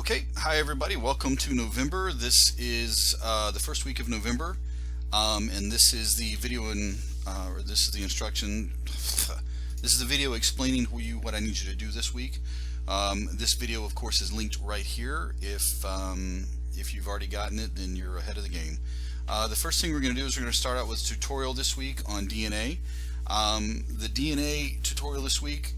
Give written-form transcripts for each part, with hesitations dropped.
Okay, hi everybody. Welcome to November. This is the first week of November, and this is the video or this is the instruction. This is the video explaining to you what I need you to do this week. This video, of course, is linked right here. If you've already gotten it, then you're ahead of the game. The first thing we're going to do is we're going to start out with a tutorial this week on DNA. The DNA tutorial this week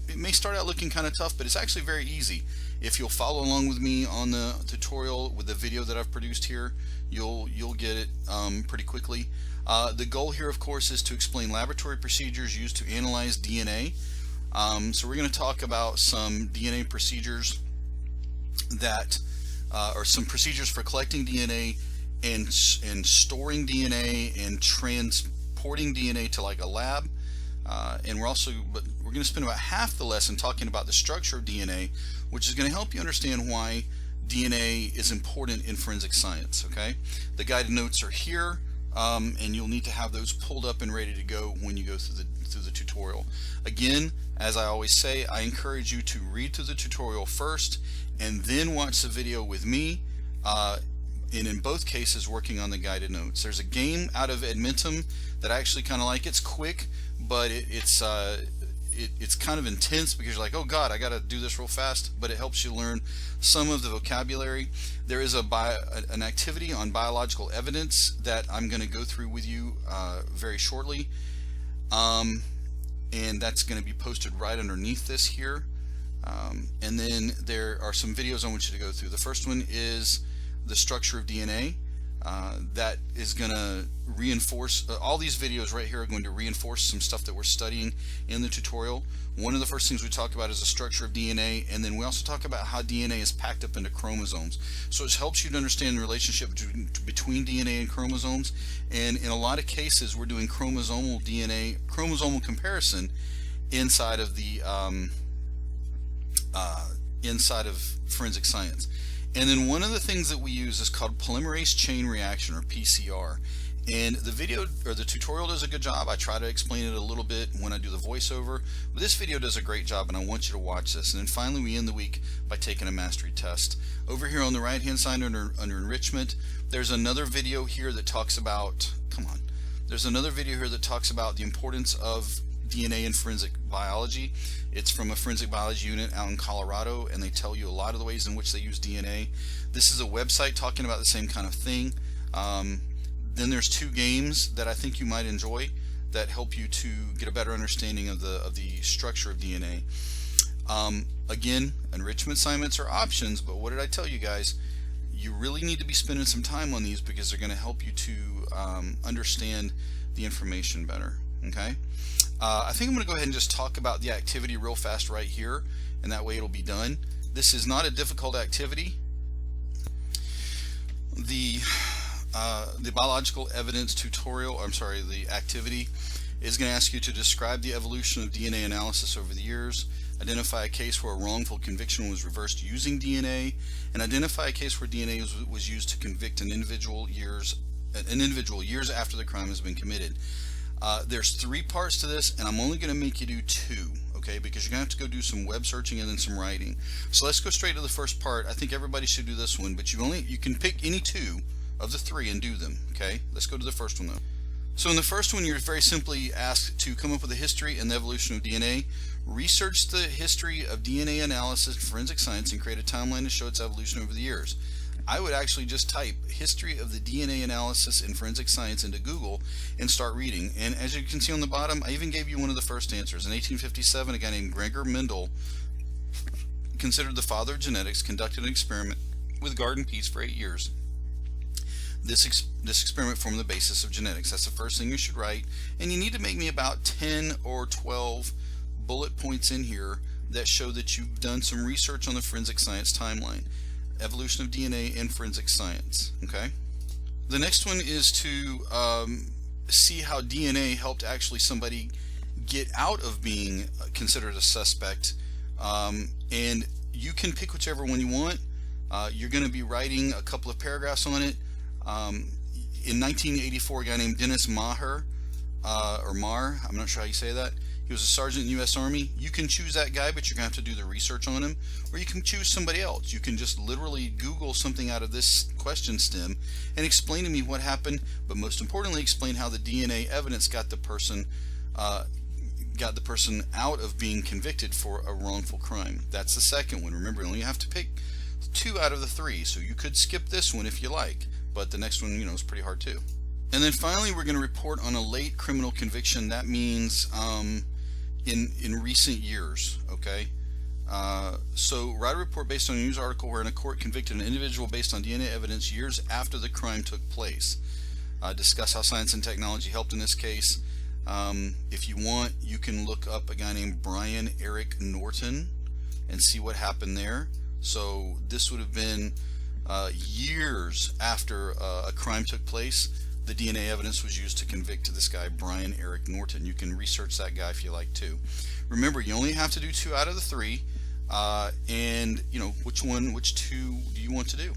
it may start out looking kind of tough, but it's actually very easy. If you'll follow along with me on the tutorial with the video that I've produced here, you'll get it pretty quickly. The goal here, of course, is to explain laboratory procedures used to analyze DNA. So we're going to talk about some DNA procedures that or some procedures for collecting DNA and storing DNA and transporting DNA to like a lab. And we're going to spend about half the lesson talking about the structure of DNA, which is going to help you understand why DNA is important in forensic science. Okay, the guided notes are here, and you'll need to have those pulled up and ready to go when you go through the tutorial. Again, as I always say, I encourage you to read through the tutorial first and then watch the video with me. And in both cases, working on the guided notes. There's a game out of Edmonton that I actually kind of like. It's quick, but it's kind of intense because you're like, oh God, I got to do this real fast. But it helps you learn some of the vocabulary. There is an activity on biological evidence that I'm going to go through with you very shortly, and that's going to be posted right underneath this here. And then there are some videos I want you to go through. The first one is the structure of DNA. That is going to reinforce, all these videos right here are going to reinforce some stuff that we're studying in the tutorial. One of the first things we talk about is the structure of DNA, and then we also talk about how DNA is packed up into chromosomes. So it helps you to understand the relationship between DNA and chromosomes, and in a lot of cases we're doing chromosomal comparison inside of the inside of forensic science. And then one of the things that we use is called polymerase chain reaction, or PCR. And the video or the tutorial does a good job. I try to explain it a little bit when I do the voiceover, but this video does a great job, and I want you to watch this. And then finally we end the week by taking a mastery test. Over here on the right hand side under enrichment, there's another video here that talks about, there's another video here that talks about the importance of DNA in forensic biology. It's from a forensic biology unit out in Colorado, and they tell you a lot of the ways in which they use DNA. This is a website talking about the same kind of thing. Then there's two games that I think you might enjoy that help you to get a better understanding of the structure of DNA. Again, enrichment assignments are options, but what did I tell you guys? You really need to be spending some time on these because they're going to help you to understand the information better. Okay, I think I'm going to go ahead and just talk about the activity real fast right here, and that way it'll be done. This is not a difficult activity. The biological evidence tutorial, the activity is going to ask you to describe the evolution of DNA analysis over the years, identify a case where a wrongful conviction was reversed using DNA, and identify a case where DNA was used to convict an individual years after the crime has been committed. There's 3 parts to this, and I'm only going to make you do 2, okay, because you're going to have to go do some web searching and then some writing. So let's go straight to the first part. I think everybody should do this one, but you can pick any 2 of the 3 and do them. Okay, let's go to the first one though. So in the first one, you're very simply asked to come up with a history and the evolution of DNA, research the history of DNA analysis in forensic science, and create a timeline to show its evolution over the years. I would actually just type history of the DNA analysis in forensic science into Google and start reading. And as you can see on the bottom, I even gave you one of the first answers. In 1857, a guy named Gregor Mendel, considered the father of genetics, conducted an experiment with garden peas for 8 years. This experiment formed the basis of genetics. That's the first thing you should write, and you need to make me about 10 or 12 bullet points in here that show that you've done some research on the forensic science timeline. Evolution of DNA in forensic science. Okay. The next one is to see how DNA helped actually somebody get out of being considered a suspect, and you can pick whichever one you want. You're going to be writing a couple of paragraphs on it. In 1984, a guy named Dennis Maher, or Marr, I'm not sure how you say that, He was a sergeant in the U.S. Army. You can choose that guy, but you're going to have to do the research on him. Or you can choose somebody else. You can just literally Google something out of this question stem and explain to me what happened, but most importantly, explain how the DNA evidence got the person out of being convicted for a wrongful crime. That's the second one. Remember, you only have to pick 2 out of the 3, so you could skip this one if you like, but the next one, is pretty hard too. And then finally, we're going to report on a late criminal conviction. That means in recent years, okay? So write a report based on a news article wherein a court convicted an individual based on DNA evidence years after the crime took place. Discuss how science and technology helped in this case. If you want, you can look up a guy named Brian Eric Norton and see what happened there. So this would have been years after a crime took place. The DNA evidence was used to convict this guy, Brian Eric Norton. You can research that guy if you like to. Remember, you only have to do 2 out of the 3, and which 2 do you want to do?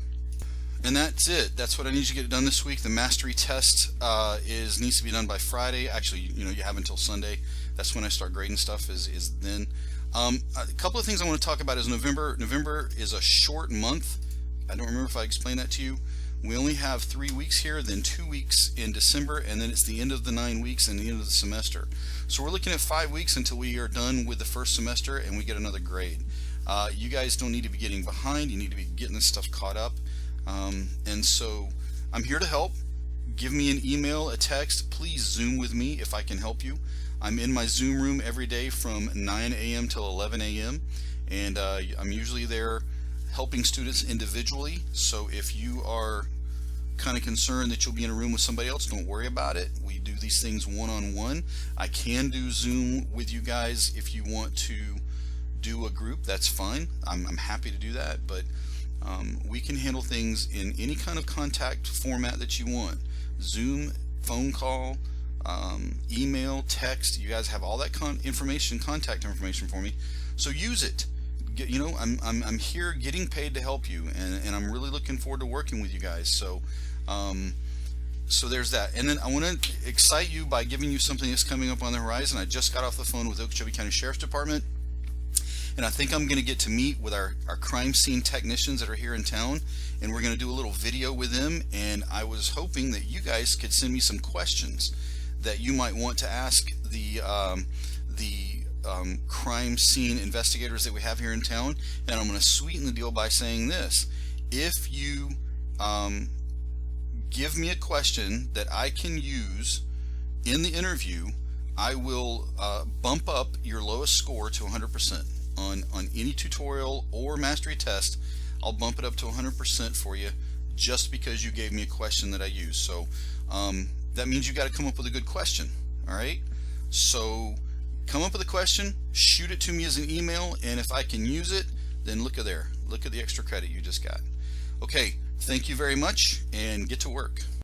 And that's it. That's what I need you to get done this week. The mastery test needs to be done by Friday. Actually, you have until Sunday. That's when I start grading stuff. Is then. A couple of things I want to talk about is November. November is a short month. I don't remember if I explained that to you. We only have 3 weeks here, then 2 weeks in December, and then it's the end of the 9 weeks and the end of the semester. So we're looking at 5 weeks until we are done with the first semester and we get another grade. You guys don't need to be getting behind. You need to be getting this stuff caught up. And so I'm here to help. Give me an email, a text. Please Zoom with me if I can help you. I'm in my Zoom room every day from 9 a.m. till 11 a.m. and I'm usually there helping students individually. So if you are kind of concerned that you'll be in a room with somebody else, don't worry about it. We do these things one-on-one. I can do Zoom with you guys if you want to do a group. That's fine. I'm happy to do that, but we can handle things in any kind of contact format that you want. Zoom, phone call, email, text. You guys have all that contact information for me, so use it. I'm here getting paid to help you, and I'm really looking forward to working with you guys. So so there's that. And then I want to excite you by giving you something that's coming up on the horizon. I just got off the phone with Okeechobee County Sheriff's Department, and I think I'm going to get to meet with our crime scene technicians that are here in town, and we're going to do a little video with them. And I was hoping that you guys could send me some questions that you might want to ask the crime scene investigators that we have here in town. And I'm going to sweeten the deal by saying this: if you give me a question that I can use in the interview, I will bump up your lowest score to 100% on any tutorial or mastery test. I'll bump it up to 100% for you just because you gave me a question that I use. So that means you got to come up with a good question. All right, so come up with a question, shoot it to me as an email, and if I can use it, then look at there. Look at the extra credit you just got. Okay, thank you very much, and get to work.